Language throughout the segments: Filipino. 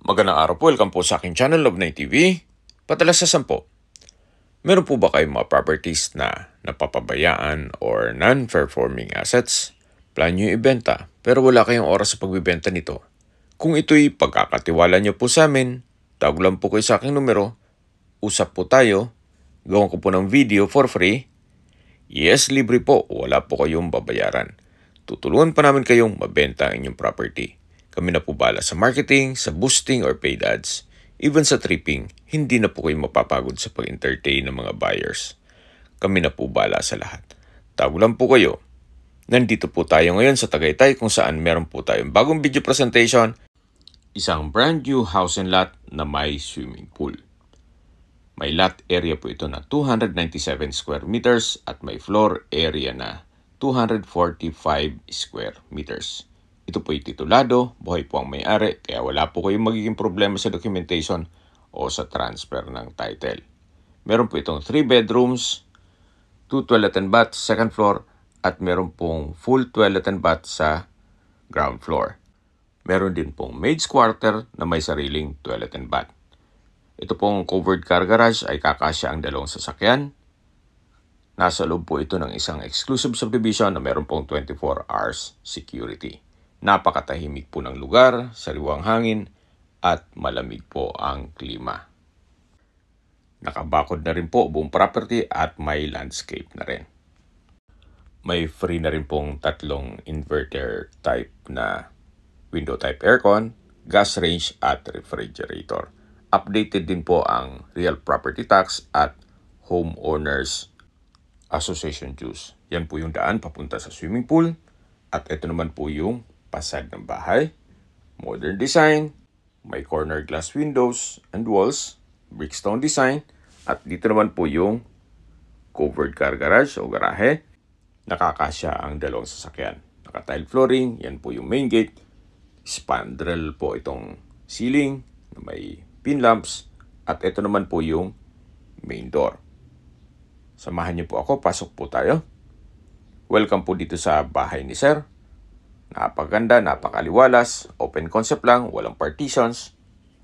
Magandang araw po, welcome po sa aking channel, Love Night TV. Padala sa 10. Meron po ba kayong mga properties na napapabayaan or non-performing assets? Plan nyo ibenta pero wala kayong oras sa pagbibenta nito. Kung ito'y pagkakatiwala nyo po sa amin, tawag lang po kayo sa aking numero, usap po tayo, gawan ko po ng video for free. Yes, libre po, wala po kayong babayaran. Tutulungan pa namin kayong mabenta ang inyong property. Kami na po bala sa marketing, sa boosting or paid ads. Even sa tripping, hindi na po kayo mapapagod sa pag-entertain ng mga buyers. Kami na po bala sa lahat. Tawag lang po kayo. Nandito po tayo ngayon sa Tagaytay kung saan meron po tayong bagong video presentation. Isang brand new house and lot na may swimming pool. May lot area po ito na 297 square meters at may floor area na 245 square meters. Ito po'y titulado, buhay po ang may-ari, kaya wala po kayong magiging problema sa documentation o sa transfer ng title. Meron po itong 3 bedrooms, 2 toilet and bath, second floor, at meron pong full toilet and bath sa ground floor. Meron din pong maid's quarter na may sariling toilet and bath. Ito pong covered car garage ay kakasya ang 2 sasakyan. Nasa loob po ito ng isang exclusive subdivision na meron pong 24 hours security. Napakatahimik po ng lugar, sariwang hangin, at malamig po ang klima. Nakabakod na rin po buong property at may landscape na rin. May free na rin pong 3 inverter type na window type aircon, gas range at refrigerator. Updated din po ang real property tax at homeowners association dues. Yan po yung daan papunta sa swimming pool. At ito naman po yung pasad ng bahay, modern design, may corner glass windows and walls, brickstone design, at dito naman po yung covered car garage o garahe. Nakakasya ang 2 sasakyan. Naka-tile flooring, yan po yung main gate. Spandrel po itong ceiling na may pin lamps, at ito naman po yung main door. Samahan niyo po ako, pasok po tayo. Welcome po dito sa bahay ni Sir. Napaganda, napakaliwalas, open concept lang, walang partitions.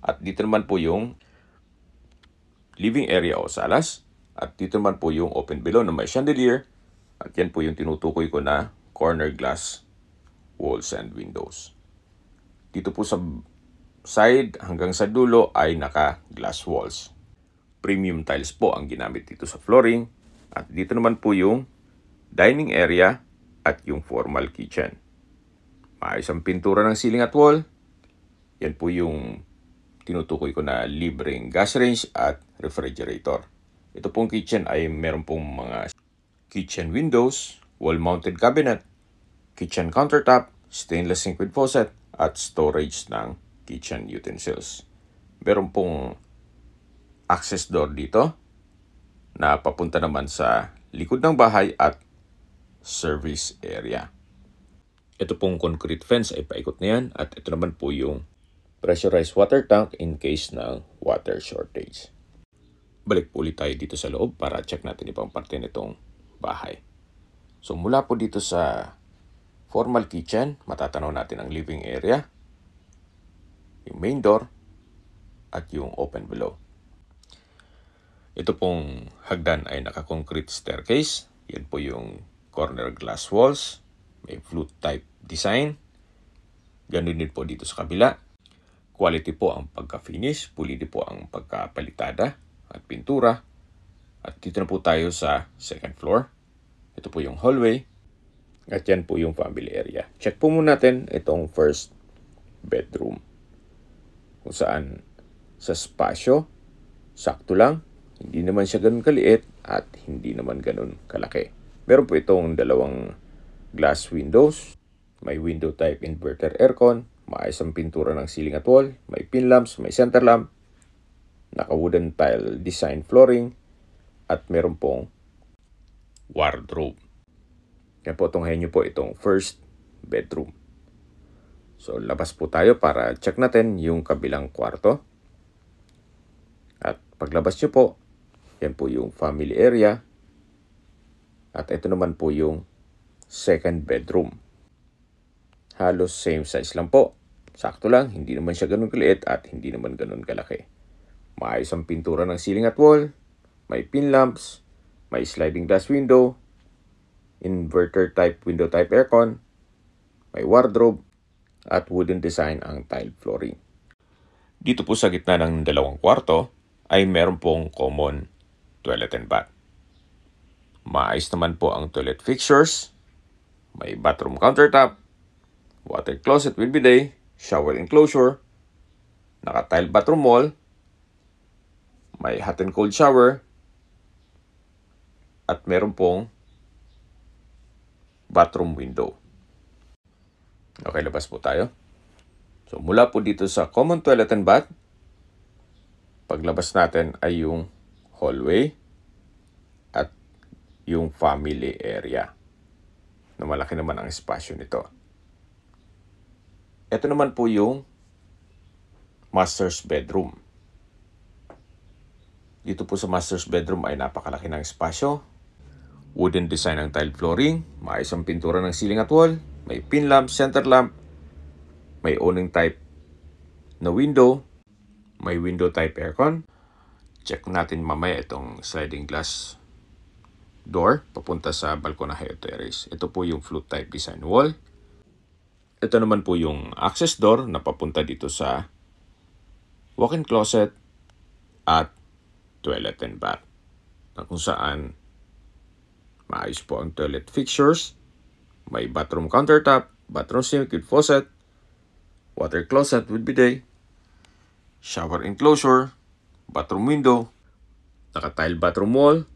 At dito naman po yung living area o salas. At dito naman po yung open below na may chandelier. At yan po yung tinutukoy ko na corner glass walls and windows. Dito po sa side hanggang sa dulo ay naka-glass walls. Premium tiles po ang ginamit dito sa flooring. At dito naman po yung dining area at yung formal kitchen. Maayos ang pintura ng ceiling at wall. Yan po yung tinutukoy ko na libreng gas range at refrigerator. Ito pong kitchen ay meron pong mga kitchen windows, wall-mounted cabinet, kitchen countertop, stainless sink with faucet, at storage ng kitchen utensils. Meron pong access door dito na papunta naman sa likod ng bahay at service area. Ito pong concrete fence ay paikot na yan at ito naman po yung pressurized water tank in case ng water shortage. Balik po ulit tayo dito sa loob para check natin ibang parte nitong bahay. So mula po dito sa formal kitchen, matatanaw natin ang living area, yung main door, at yung open below. Ito pong hagdan ay naka-concrete staircase. Yan po yung corner glass walls. May flute type design. Ganun din po dito sa kabila. Quality po ang pagka-finish. Pulidi po ang pagkapalitada at pintura. At dito na po tayo sa second floor. Ito po yung hallway. At yan po yung family area. Check po muna natin itong first bedroom. Kung saan sa spasyo, sakto lang. Hindi naman siya ganun kaliit at hindi naman ganun kalaki. Meron po itong 2 glass windows, may window type inverter aircon, maayos ang pintura ng ceiling at wall, may pin lamps, may center lamp, naka-wooden tile design flooring, at meron pong wardrobe. Kaya po tunghayin nyo po itong first bedroom. So labas po tayo para check natin yung kabilang kwarto. At paglabas nyo po, yan po yung family area. At ito naman po yung second bedroom. Halos same size lang po. Sakto lang, hindi naman siya ganun kaliit at hindi naman ganun kalaki. Maayos ang pintura ng ceiling at wall, may pin lamps, may sliding glass window, inverter type window type aircon, may wardrobe, at wooden design ang tile flooring. Dito po sa gitna ng dalawang kwarto ay meron pong common toilet and bath. Maayos naman po ang toilet fixtures, may bathroom countertop, water closet with bidet, shower enclosure, naka-tile bathroom wall, may hot and cold shower, at meron pong bathroom window. Okay, labas po tayo. So, mula po dito sa common toilet and bath, paglabas natin ay yung hallway at yung family area na malaki naman ang espasyo nito. Ito naman po yung master's bedroom. Dito po sa master's bedroom ay napakalaki ng espasyo. Wooden design ang tile flooring, maayos ang pintura ng ceiling at wall, may pin lamp, center lamp, may awning type na window, may window type aircon. Check natin mamaya itong sliding glass door papunta sa balkonahe o terrace. Ito po yung flute type design wall. Ito naman po yung access door na papunta dito sa walk-in closet at toilet and bath, na kung saan maayos po ang toilet fixtures, may bathroom countertop, bathroom sink with faucet, water closet with bidet, shower enclosure, bathroom window, naka-tile bathroom wall,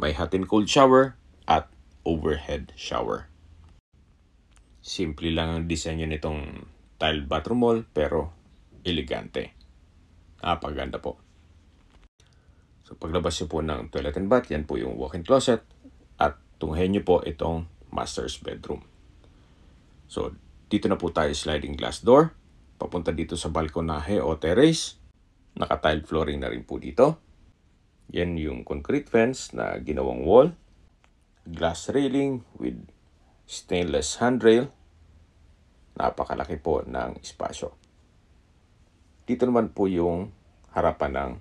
may hot and cold shower, at overhead shower. Simple lang ang disenyo nitong tile bathroom wall pero elegante. Napaganda po. So paglabas nyo po ng toilet and bath, yan po yung walk-in closet at tunghayin nyo po itong master's bedroom. So dito na po tayo sliding glass door. Papunta dito sa balkonahe o terrace. Naka-tile flooring na rin po dito. Yan yung concrete fence na ginawang wall. Glass railing with stainless handrail. Napakalaki po ng espasyo. Dito naman po yung harapan ng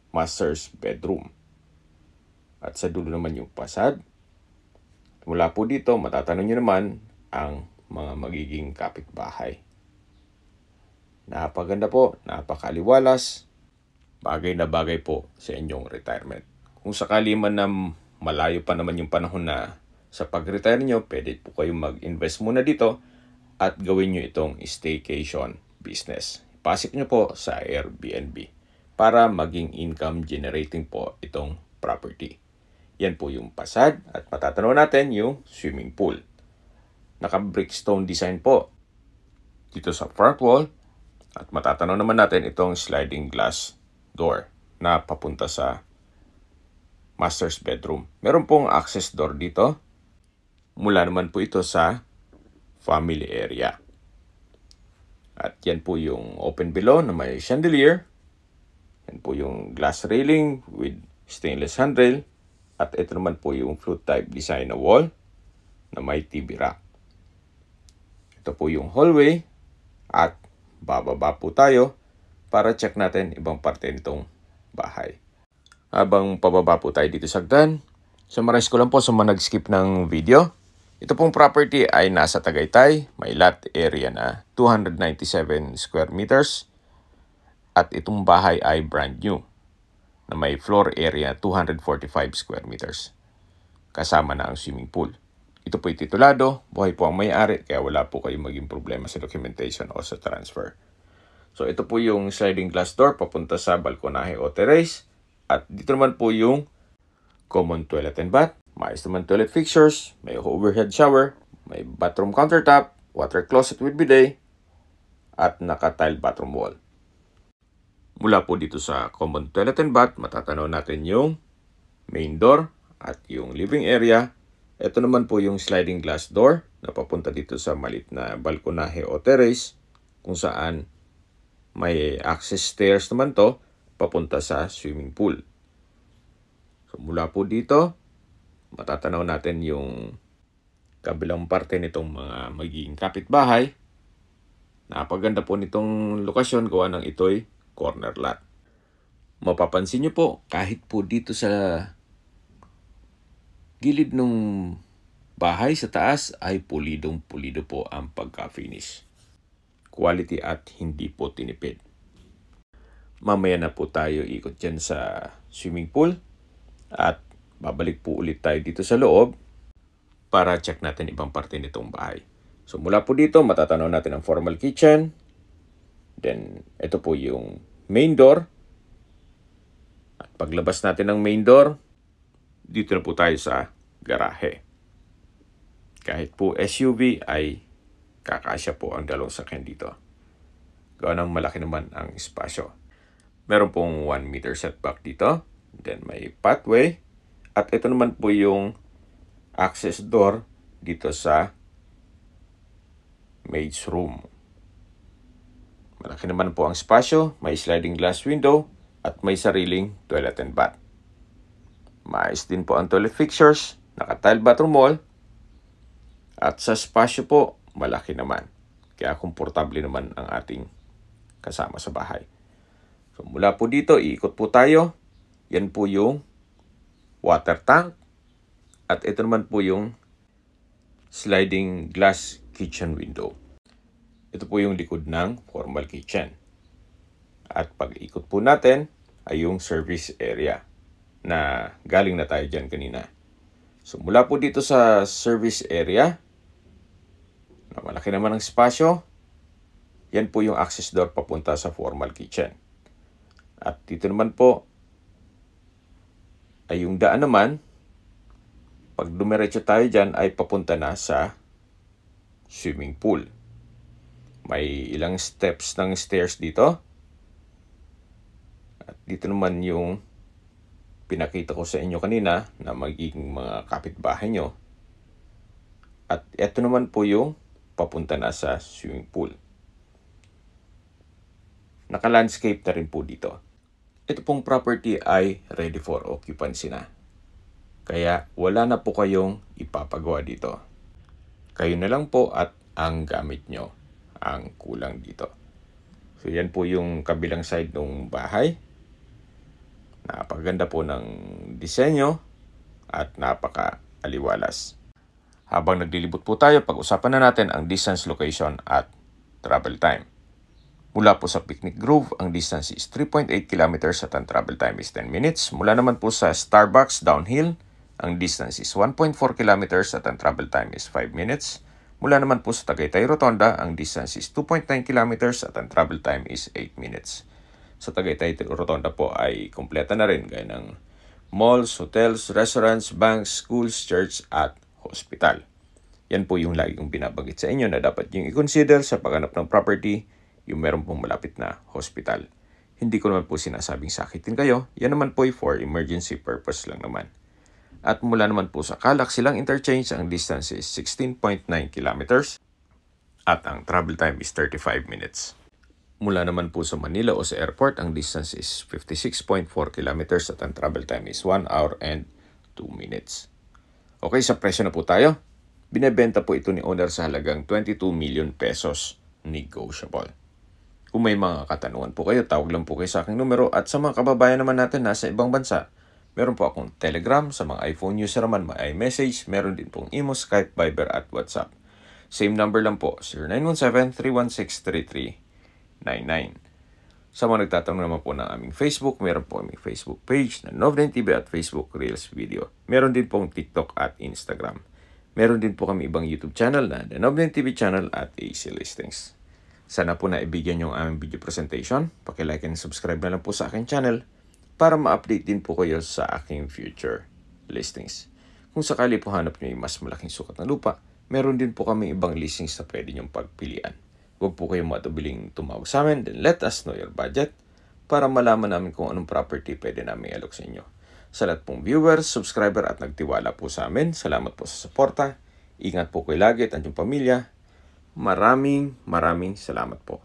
master's bedroom. At sa dulo naman yung fasad. Mula po dito, matatanong nyo naman ang mga magiging kapitbahay. Napaganda po, napakaliwalas. Bagay na bagay po sa inyong retirement. Kung sakali man na malayo pa naman yung panahon na sa pag-retire nyo, pwede po kayong mag-invest muna dito at gawin nyo itong staycation business. Pasok nyo po sa Airbnb para maging income generating po itong property. Yan po yung fasad at matatanaw natin yung swimming pool. Naka-brickstone design po dito sa front wall at matatanaw naman natin itong sliding glass door na papunta sa master's bedroom. Meron pong access door dito. Mula naman po ito sa family area. At yan po yung open below na may chandelier. Yan po yung glass railing with stainless handrail. At ito naman po yung flute type design na wall na may TV rack. Ito po yung hallway at bababa po tayo para check natin ibang parte nitong bahay. Habang pababa po tayo dito sa hagdan, summarize ko lang po sa mga nag-skip ng video. Ito pong property ay nasa Tagaytay, may lot area na 297 square meters. At itong bahay ay brand new na may floor area 245 square meters. Kasama na ang swimming pool. Ito po'y titulado, buhay po ang may-ari, kaya wala po kayong maging problema sa documentation o sa transfer. So ito po yung sliding glass door papunta sa balkonahe o terrace. At dito naman po yung common toilet and bath. Maayos naman toilet fixtures, may overhead shower, may bathroom countertop, water closet with bidet, at naka-tile bathroom wall. Mula po dito sa common toilet and bath, matatanaw natin yung main door at yung living area. Ito naman po yung sliding glass door na papunta dito sa maliit na balkonahe o terrace kung saan may access stairs naman to papunta sa swimming pool. So mula po dito, matatanaw natin yung kabilang parte nitong mga magiging kapitbahay. Napaganda po nitong lokasyon gawa ng ito'y corner lot. Mapapansin nyo po, kahit po dito sa gilid ng bahay sa taas ay pulidong-pulido po ang pagka-finish. Quality at hindi po tinipid. Mamaya na po tayo ikot dyan sa swimming pool at babalik po ulit tayo dito sa loob para check natin ibang parte nitong bahay. So mula po dito, matatanaw natin ang formal kitchen. Then, ito po yung main door. At paglabas natin ng main door, dito na po tayo sa garahe. Kahit po SUV ay kakasya po ang dalawang sakyan dito. Gawa ng malaki naman ang espasyo. Meron pong 1 meter setback dito. Then may pathway. At ito naman po yung access door dito sa maid's room. Malaki naman po ang espasyo. May sliding glass window at may sariling toilet and bath. Maayos din po ang toilet fixtures. Naka-tile bathroom wall. At sa espasyo po, malaki naman. Kaya komportable naman ang ating kasama sa bahay. So mula po dito, iikot po tayo. Yan po yung water tank. At ito naman po yung sliding glass kitchen window. Ito po yung likod ng formal kitchen. At pag ikot po natin ay yung service area na galing na tayo dyan kanina. So mula po dito sa service area, na malaki naman ang espasyo, yan po yung access door papunta sa formal kitchen. At dito naman po ay yung daan naman, pag dumiretso tayo dyan ay papunta na sa swimming pool. May ilang steps ng stairs dito. At dito naman yung pinakita ko sa inyo kanina na magiging mga kapitbahay nyo. At ito naman po yung papunta na sa swimming pool. Naka-landscape na rin po dito. Ito pong property ay ready for occupancy na. Kaya wala na po kayong ipapagawa dito. Kayo na lang po at ang gamit nyo ang kulang dito. So yan po yung kabilang side ng bahay. Napakaganda po ng disenyo at napaka-aliwalas. Habang naglilibot po tayo, pag-usapan na natin ang distance, location at travel time. Mula po sa Picnic Grove, ang distance is 3.8 kilometers at ang travel time is 10 minutes. Mula naman po sa Starbucks downhill, ang distance is 1.4 kilometers at ang travel time is 5 minutes. Mula naman po sa Tagaytay Rotonda, ang distance is 2.9 kilometers at ang travel time is 8 minutes. Sa Tagaytay Rotonda po ay kompleta na rin gaya ng malls, hotels, restaurants, banks, schools, church at hospital. Yan po yung lagi kong binabanggit sa inyo na dapat yung i-consider sa paghanap ng property, yung meron pong malapit na hospital. Hindi ko naman po sinasabing sakitin kayo, yan naman po ay for emergency purpose lang naman. At mula naman po sa Calac Silang Interchange, ang distance is 16.9 kilometers at ang travel time is 35 minutes. Mula naman po sa Manila o sa airport, ang distance is 56.4 kilometers at ang travel time is 1 hour and 2 minutes. Okay, sa presyo na po tayo. Binebenta po ito ni owner sa halagang 22 million pesos. Negotiable. Kung may mga katanungan po kayo, tawag lang po kayo sa aking numero. At sa mga kababayan naman natin nasa ibang bansa, meron po akong Telegram. Sa mga iPhone user naman, may iMessage. Meron din pong Imo, Skype, Viber at WhatsApp. Same number lang po, 0917-316-3399. Sa mga nagtatanong naman po ng aming Facebook, meron po aming Facebook page na Novden TV at Facebook Reels Video. Meron din pong TikTok at Instagram. Meron din po kami ibang YouTube channel na The Novden TV channel at AC Listings. Sana po na ibigyan yung aming video presentation. Paki-like and subscribe na lang po sa aking channel para ma-update din po kayo sa aking future listings. Kung sakali po hanap nyo yung mas malaking sukat na lupa, meron din po kami ibang listings na pwede nyong pagpilian. Huwag po kayong matubiling tumawag sa amin, then let us know your budget para malaman namin kung anong property pwede namin i-alok sa inyo. Sa lahat pong viewers, subscriber at nagtiwala po sa amin, salamat po sa suporta. Ingat po kayo lagi at ang inyong pamilya. Maraming salamat po.